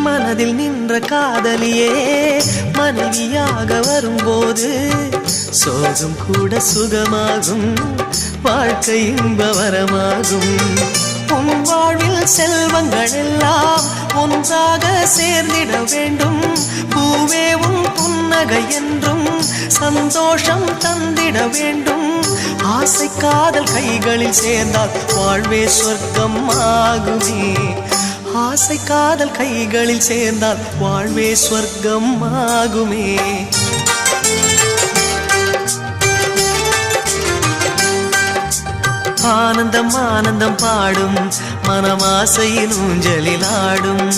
மனதில் நின்ற காதலியே மனைவியாக வரும்போது சோகம் கூட சுகமாகும், வாழ்க்கை இன்ப வரமாகும். உன் வாழ்வில் செல்வங்கள் எல்லாம் ஒன்றாக சேர்ந்திட வேண்டும். பூவே உன் புன்னகை என்றும் சந்தோஷம் தந்திட வேண்டும். ஆசை காதல் கைகளில் சேர்ந்தால் வாழ்வே சொர்க்கம் ஆகுமே. ஆசை காதல் கைகளில் சேர்ந்தால் வாழ்வே சொர்க்கம் ஆகுமே. ஆனந்தம் ஆனந்தம் பாடும் மனமாசையின் ஊஞ்சலில் ஆடும்.